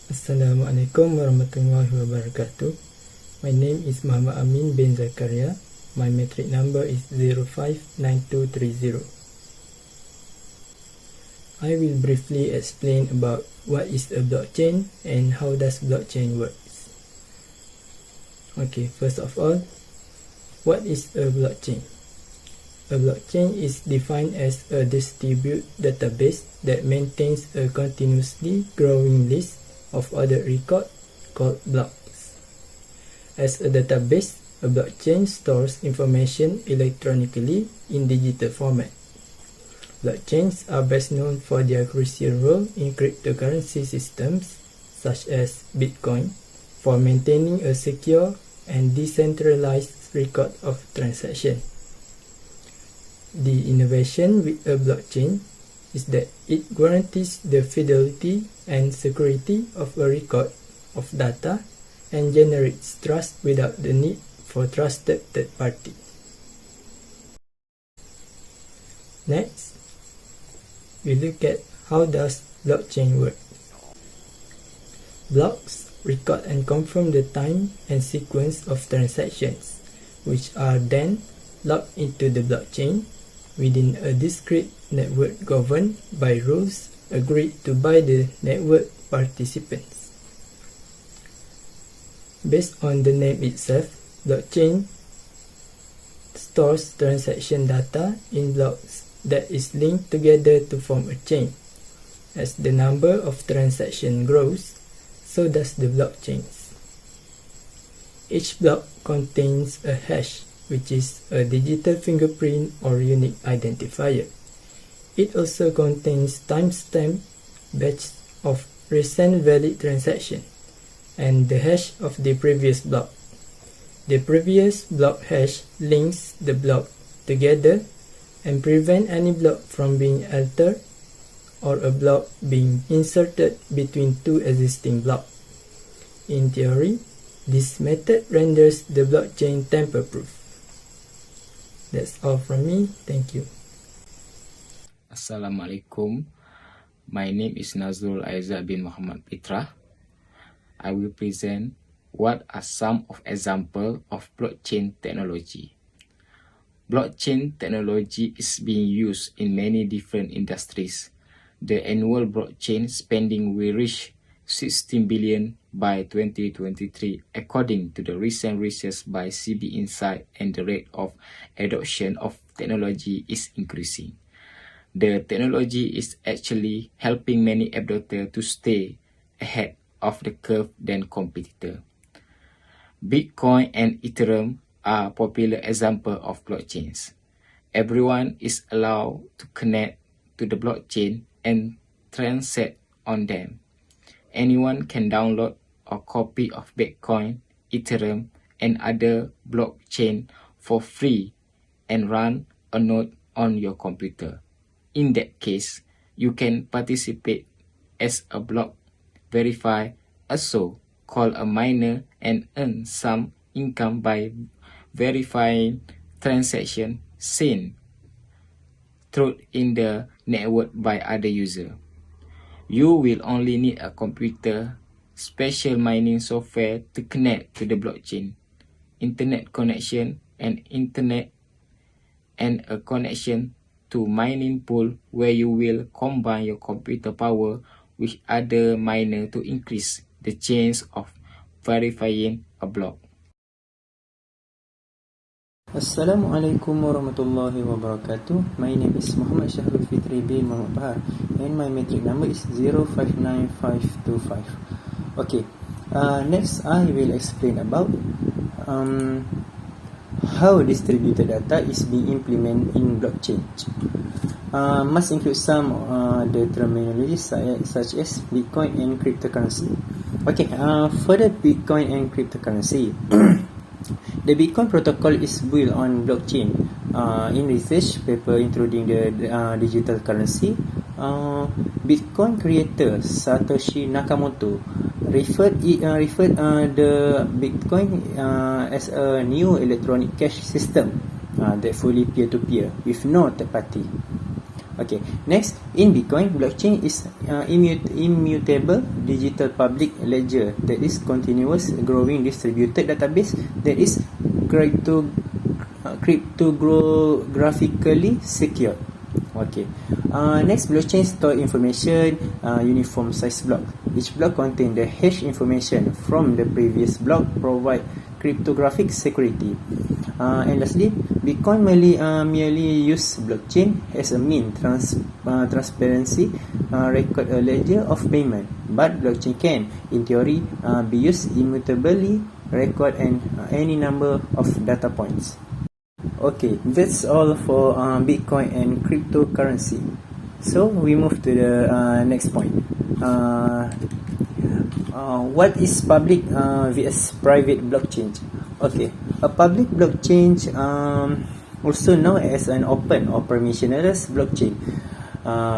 Assalamualaikum warahmatullahi wabarakatuh. My name is Muhammad Amin bin Zakaria. My metric number is 059230. I will briefly explain about what is a blockchain and how does blockchain works. Okay, first of all, what is a blockchain? A blockchain is defined as a distributed database that maintains a continuously growing list of ordered records called blocks. As a database, a blockchain stores information electronically in digital format. Blockchains are best known for their crucial role in cryptocurrency systems such as Bitcoin for maintaining a secure and decentralized record of transactions. The innovation with a blockchain is that it guarantees the fidelity and security of a record of data and generates trust without the need for trusted third party. Next, we look at how does blockchain work. Blocks record and confirm the time and sequence of transactions, which are then logged into the blockchain within a discrete network governed by rules agreed to by the network participants. Based on the name itself, blockchain stores transaction data in blocks that is linked together to form a chain. As the number of transactions grows, so does the blockchains. Each block contains a hash, which is a digital fingerprint or unique identifier. It also contains timestamp batch of recent valid transaction and the hash of the previous block. The previous block hash links the block together and prevent any block from being altered or a block being inserted between two existing blocks. In theory, this method renders the blockchain tamper-proof. That's all from me. Thank you. Assalamualaikum. My name is Nazrul Aizat bin Muhammad Pitra. I will present what are some of examples of blockchain technology. Blockchain technology is being used in many different industries. The annual blockchain spending will reach 16 billion by 2023, according to the recent research by CB Insight, and the rate of adoption of technology is increasing. The technology is actually helping many app developers to stay ahead of the curve than competitor. Bitcoin and Ethereum are popular examples of blockchains. Everyone is allowed to connect to the blockchain and transact on them. Anyone can download a copy of Bitcoin, Ethereum, and other blockchain for free and run a node on your computer. In that case, you can participate as a block verifier, also called a miner, and earn some income by verifying transactions seen through in the network by other users. You will only need a computer, special mining software to connect to the blockchain, internet connection, and a connection to mining pool where you will combine your computer power with other miner to increase the chance of verifying a block. Assalamualaikum warahmatullahi wabarakatuh. My name is Muhammad Syahrul Fitri bin Muhammad Bahar and my metric number is 059525. Okay, next I will explain about how distributed data is being implemented in blockchain. Must include some the terminologies such as Bitcoin and cryptocurrency. Okay, for the Bitcoin and cryptocurrency, the Bitcoin protocol is built on blockchain. In research paper introducing the digital currency, Bitcoin creator Satoshi Nakamoto referred the Bitcoin as a new electronic cash system that fully peer-to-peer with no third party. Okay, next, in Bitcoin, blockchain is immutable digital public ledger that is continuous growing distributed database that is cryptographically secure. Okay. Next, blockchain store information uniform size block. Each block contains the hash information from the previous block, provide cryptographic security. And lastly, Bitcoin merely use blockchain as a mean transparency record a ledger of payment, but blockchain can, in theory, be used immutably record any number of data points. Okay, that's all for Bitcoin and cryptocurrency. So we move to the next point. What is public vs private blockchain? Okay, a public blockchain, also known as an open or permissionless blockchain,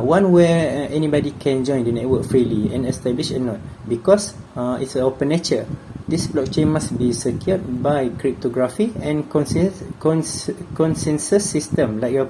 one where anybody can join the network freely and establish a node. Because it's an open nature, this blockchain must be secured by cryptography and consensus system like a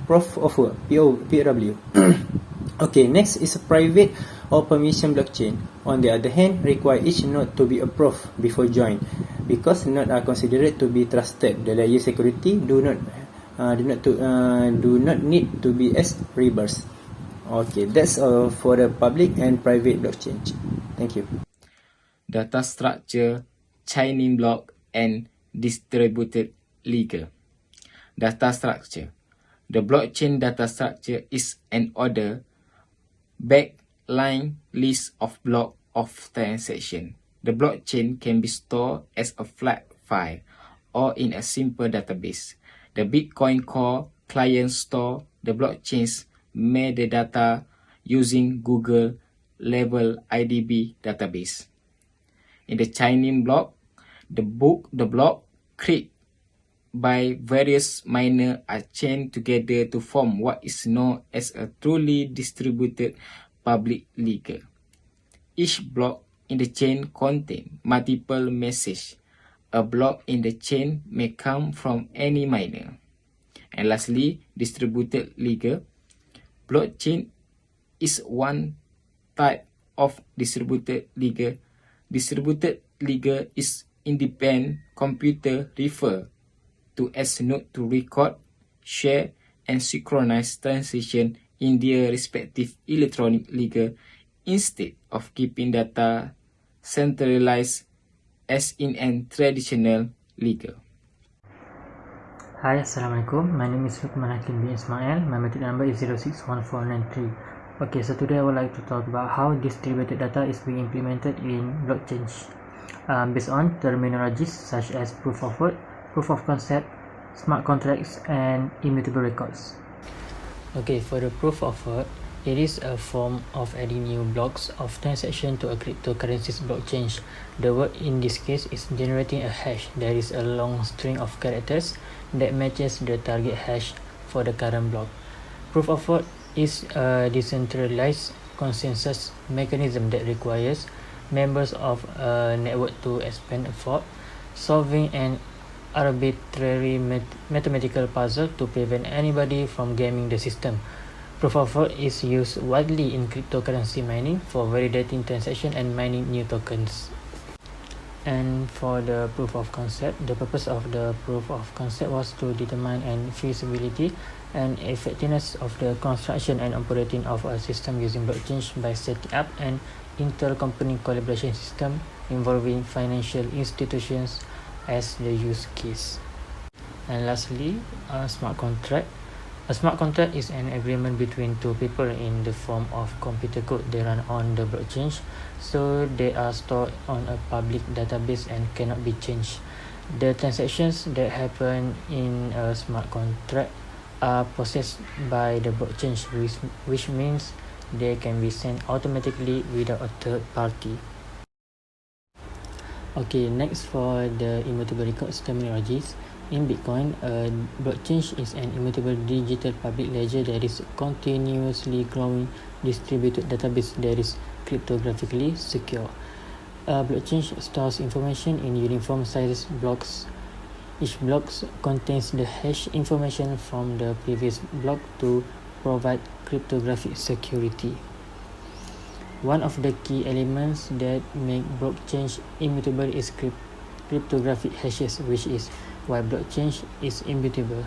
proof of work (POW). Okay, next is a private or permission blockchain. On the other hand, require each node to be approved before join, because nodes are considered to be trusted. The layer security do not need to be as reversed. Okay, that's all for the public and private blockchain. Thank you. Data structure, chaining block, and distributed ledger. Data structure. The blockchain data structure is an order backline list of block of transaction. The blockchain can be stored as a flat file or in a simple database. The Bitcoin Core client store the blockchain's metadata using Google Level IDB database. In the chaining block, the block created by various miners are chained together to form what is known as a truly distributed public ledger. Each block in the chain contains multiple messages. A block in the chain may come from any miner. And lastly, distributed ledger. Blockchain is one type of distributed ledger. Distributed ledger is independent computer referred to as node to record, share, and synchronize transactions in their respective electronic ledger instead of keeping data centralized as in a traditional ledger. Hi, Assalamualaikum. My name is Lukman Hakim bin Ismail. My metric number is 061493. Okay, so today I would like to talk about how distributed data is being implemented in blockchain based on terminologies such as proof of work, proof of concept, smart contracts, and immutable records. Okay, for the proof of work, it is a form of adding new blocks of transaction to a cryptocurrency's blockchain. The work in this case is generating a hash. There is a long string of characters that matches the target hash for the current block. Proof of work is a decentralized consensus mechanism that requires members of a network to expand a fork, solving an arbitrary mathematical puzzle to prevent anybody from gaming the system. Proof of work is used widely in cryptocurrency mining for validating transactions and mining new tokens. And for the proof of concept, the purpose of the proof of concept was to determine the feasibility and effectiveness of the construction and operating of a system using blockchain by setting up an inter-company collaboration system involving financial institutions as the use case. And lastly, a smart contract. A smart contract is an agreement between two people in the form of computer code. They run on the blockchain, so they are stored on a public database and cannot be changed. The transactions that happen in a smart contract are processed by the blockchain, which means they can be sent automatically without a third party. Okay, next for the immutable records terminologies. In Bitcoin, a blockchain is an immutable digital public ledger that is continuously growing distributed database that is cryptographically secure. A blockchain stores information in uniform sizes blocks. Each block contains the hash information from the previous block to provide cryptographic security. One of the key elements that make blockchain immutable is cryptographic hashes, which is why blockchain is immutable.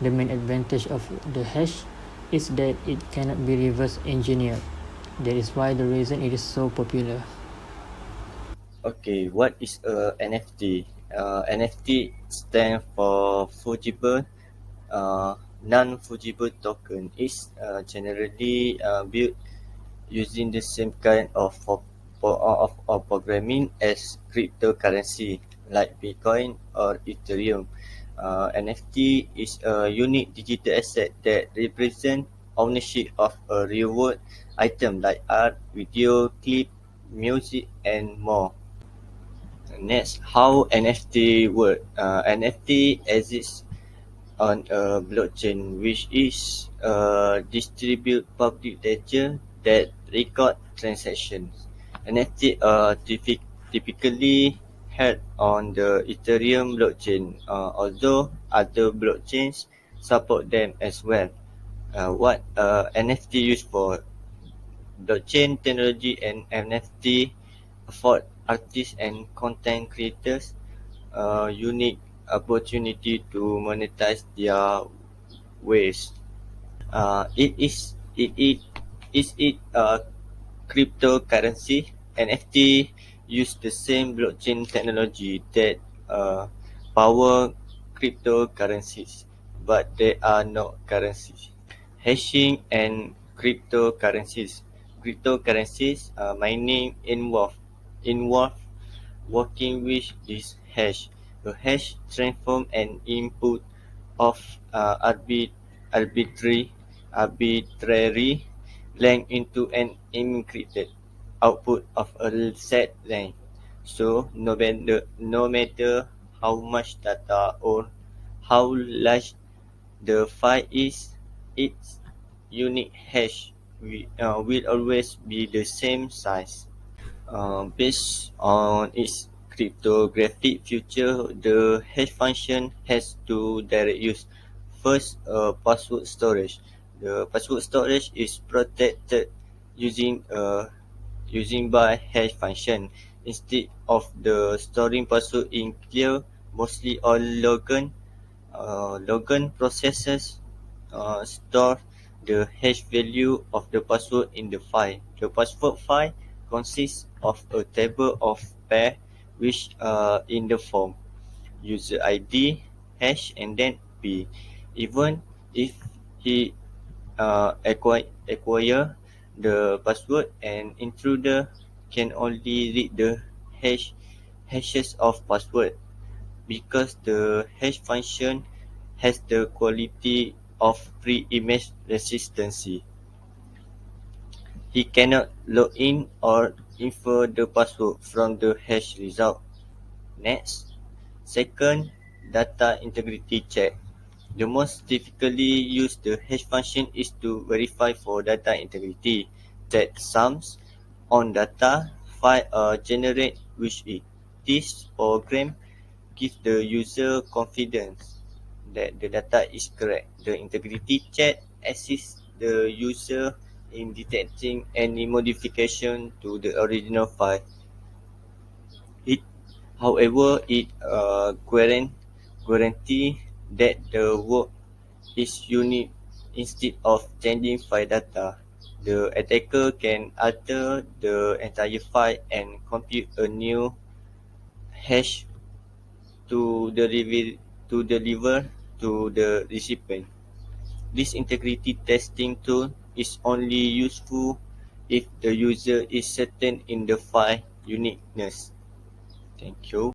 The main advantage of the hash is that it cannot be reverse engineered. That is why the reason it is so popular. Okay, what is a NFT? NFT stands for fungible, non-fungible token. It's generally built using the same kind of programming as cryptocurrency like Bitcoin or Ethereum. NFT is a unique digital asset that represents ownership of a real-world item like art, video, clip, music, and more. Next, how NFT work? NFT exists on a blockchain, which is a distributed public ledger that record transactions. NFT are typically held on the Ethereum blockchain, although other blockchains support them as well. What NFT used for? Blockchain technology and NFT afford artists and content creators a unique opportunity to monetize their ways. Is it cryptocurrency? NFT use the same blockchain technology that power cryptocurrencies, but they are not currencies. Hashing and cryptocurrencies. Cryptocurrencies mining involve working with this hash. A hash transforms an input of arbitrary length into an encrypted output of a set length. So no matter how much data or how large the file is, its unique hash will always be the same size. Based on its cryptographic feature, the hash function has two direct use. First, password storage. The password storage is protected using by hash function instead of the storing password in clear. Mostly all Logan processes store the hash value of the password in the file. The password file consists of a table of pair which are in the form user ID, hash, and then P. Even if he acquire the password, an intruder can only read the hashes of password because the hash function has the quality of pre-image resistancy. He cannot log in or infer the password from the hash result. Next, second, data integrity check. The most typically used the hash function is to verify for data integrity that sums on data file are generated with it. This program gives the user confidence that the data is correct. The integrity check assists the user in detecting any modification to the original file. However, it guarantee that the work is unique instead of changing file data. The attacker can alter the entire file and compute a new hash to deliver to the recipient. This integrity testing tool is only useful if the user is certain in the file uniqueness. Thank you.